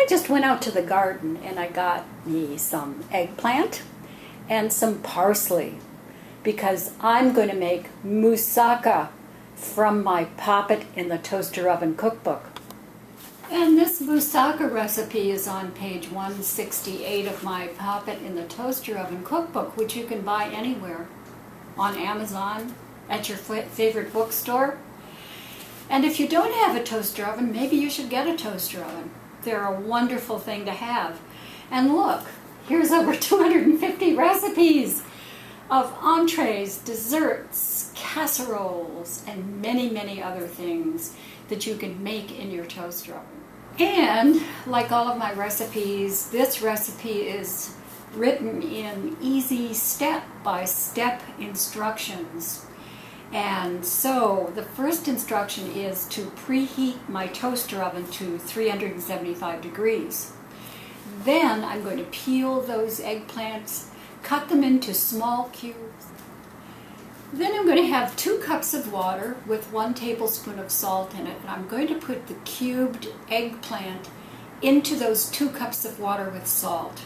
I just went out to the garden and I got me some eggplant and some parsley because I'm going to make moussaka from my Pop It in the Toaster Oven cookbook. And this moussaka recipe is on page 168 of my Pop It in the Toaster Oven cookbook, which you can buy anywhere, on Amazon, at your favorite bookstore. And if you don't have a toaster oven, maybe you should get a toaster oven. They're a wonderful thing to have. And look, here's over 250 recipes of entrees, desserts, casseroles, and many, many other things that you can make in your toaster oven. And like all of my recipes, this recipe is written in easy step-by-step instructions. And so the first instruction is to preheat my toaster oven to 375 degrees. Then I'm going to peel those eggplants, cut them into small cubes. Then I'm going to have 2 cups of water with 1 tablespoon of salt in it, and I'm going to put the cubed eggplant into those 2 cups of water with salt.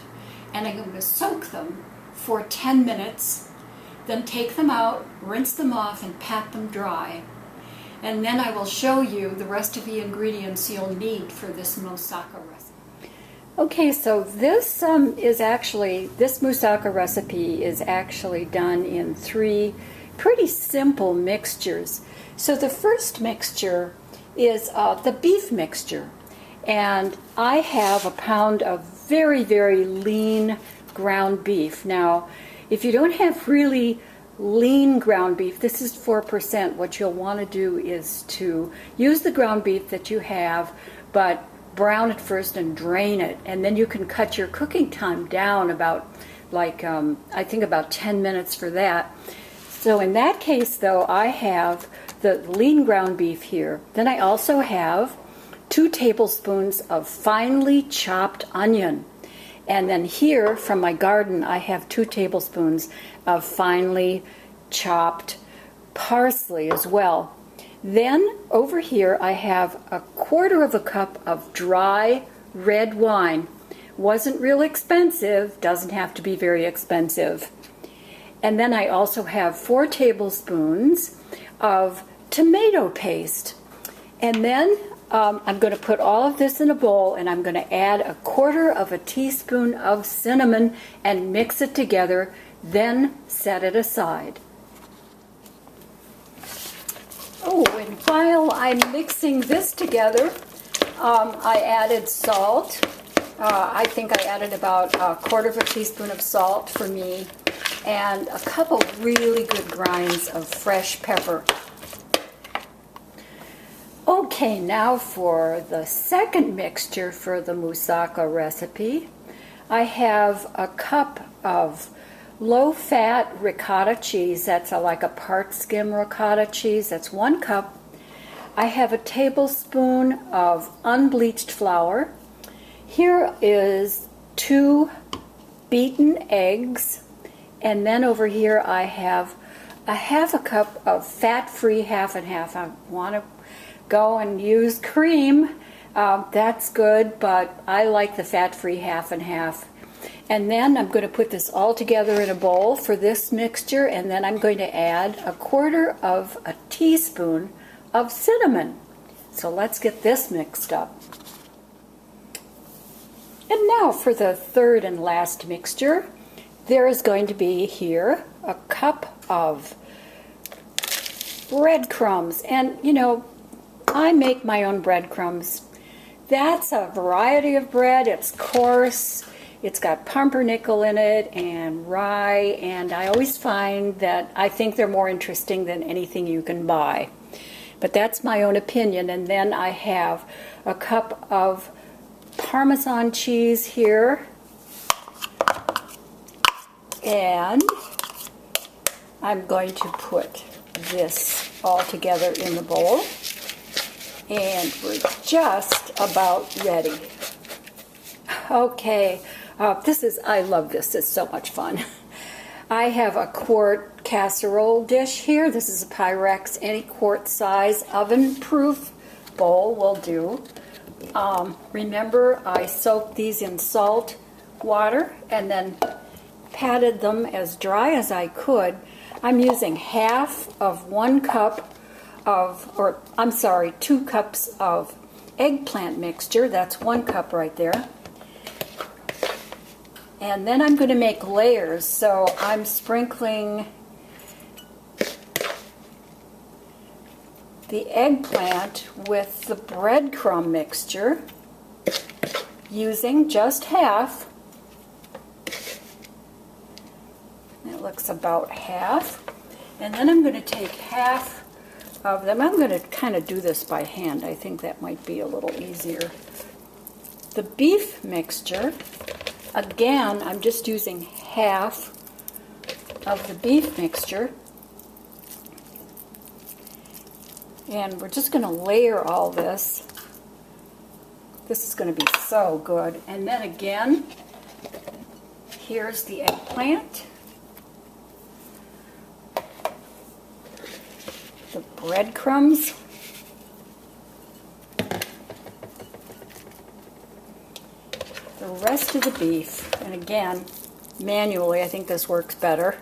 And I'm going to soak them for 10 minutes, then take them out, rinse them off, and pat them dry. And then I will show you the rest of the ingredients you'll need for this moussaka recipe. Okay, so this moussaka recipe is actually done in 3 pretty simple mixtures. So the first mixture is the beef mixture. And I have a pound of very, very lean ground beef. Now, if you don't have really lean ground beef, this is 4%. What you'll want to do is to use the ground beef that you have, but brown it first and drain it. And then you can cut your cooking time down about, I think about 10 minutes for that. So in that case, though, I have the lean ground beef here. Then I also have 2 tablespoons of finely chopped onion. And then here from my garden, I have 2 tablespoons of finely chopped parsley as well. Then over here, I have 1/4 cup of dry red wine. Wasn't real expensive, doesn't have to be very expensive. And then I also have 4 tablespoons of tomato paste. And then I'm going to put all of this in a bowl, and I'm going to add 1/4 teaspoon of cinnamon and mix it together, then set it aside. Oh, and while I'm mixing this together, I added salt. I think I added about 1/4 teaspoon of salt for me, and a couple really good grinds of fresh pepper. Okay, now for the second mixture for the moussaka recipe. I have a cup of low-fat ricotta cheese. That's like a part skim ricotta cheese. That's 1 cup. I have a tablespoon of unbleached flour. Here is 2 beaten eggs. And then over here I have a 1/2 cup of fat-free half and half. I want to go and use cream. That's good, but I like the fat-free half and half. And then I'm going to put this all together in a bowl for this mixture, and then I'm going to add 1/4 teaspoon of cinnamon. So let's get this mixed up. And now for the third and last mixture. There is going to be here a cup of breadcrumbs. And you know, I make my own breadcrumbs. That's a variety of bread. It's coarse. It's got pumpernickel in it and rye, and I always find that I think they're more interesting than anything you can buy. But that's my own opinion. And then I have a cup of Parmesan cheese here. And I'm going to put this all together in the bowl. And we're just about ready. Okay, I love this. It's so much fun. I have a quart casserole dish here. This is a Pyrex, any quart size oven-proof bowl will do. Remember, I soaked these in salt water and then patted them as dry as I could. I'm using half of 1 cup of, or I'm sorry, 2 cups of eggplant mixture. That's 1 cup right there. And then I'm going to make layers, so I'm sprinkling the eggplant with the breadcrumb mixture, using just half. It looks about half. And then I'm going to take half of them. I'm going to kind of do this by hand. I think that might be a little easier. The beef mixture, again, I'm just using half of the beef mixture. And we're just going to layer all this. This is going to be so good. And then again, here's the eggplant, the breadcrumbs, the rest of the beef. And again, manually, I think this works better.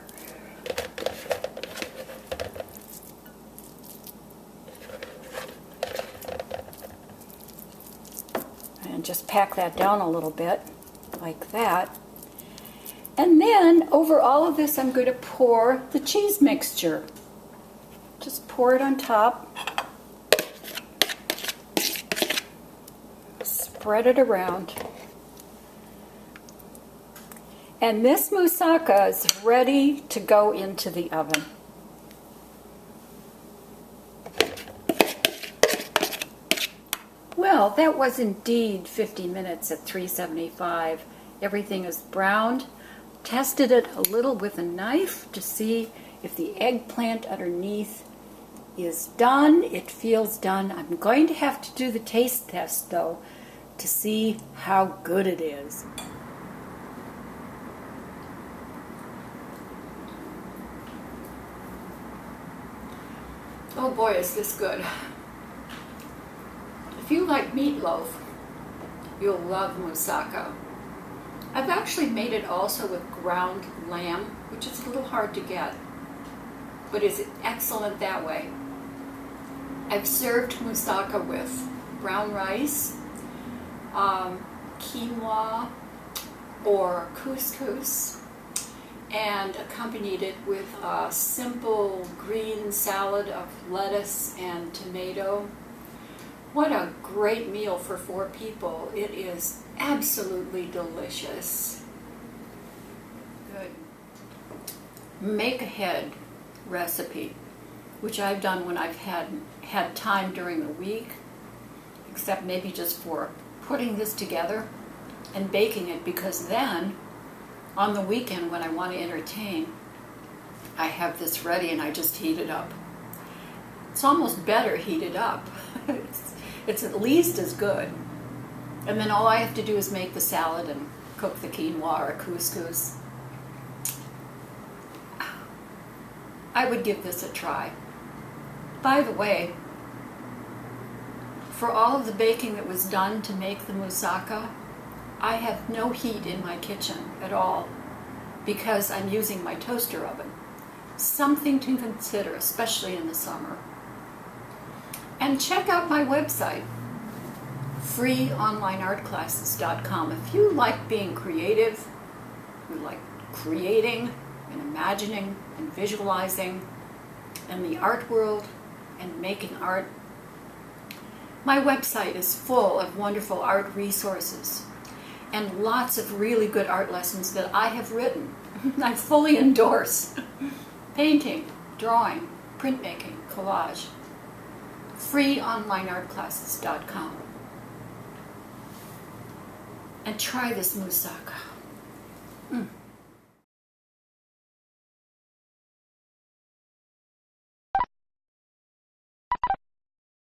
And just pack that down a little bit, like that. And then over all of this, I'm going to pour the cheese mixture. Just pour it on top. Spread it around. And this moussaka is ready to go into the oven. Well, that was indeed 50 minutes at 375. Everything is browned. Tested it a little with a knife to see if the eggplant underneath is done. It feels done. I'm going to have to do the taste test, though, to see how good it is. Oh boy, is this good. If you like meatloaf, you'll love moussaka. I've actually made it also with ground lamb, which is a little hard to get, but is excellent that way. I've served moussaka with brown rice, quinoa, or couscous, and accompanied it with a simple green salad of lettuce and tomato. What a great meal for 4 people. It is absolutely delicious. Good. Make ahead recipe, which I've done when I've had time during the week, except maybe just for putting this together and baking it, because then on the weekend when I want to entertain, I have this ready and I just heat it up. It's almost better heated up. It's at least as good. And then all I have to do is make the salad and cook the quinoa or couscous. I would give this a try. By the way, for all of the baking that was done to make the moussaka, I have no heat in my kitchen at all because I'm using my toaster oven. Something to consider, especially in the summer. And check out my website, freeonlineartclasses.com. If you like being creative, you like creating and imagining and visualizing and the art world and making art, my website is full of wonderful art resources and lots of really good art lessons that I have written. I fully endorse painting, drawing, printmaking, collage. freeonlineartclasses.com. And try this moussaka.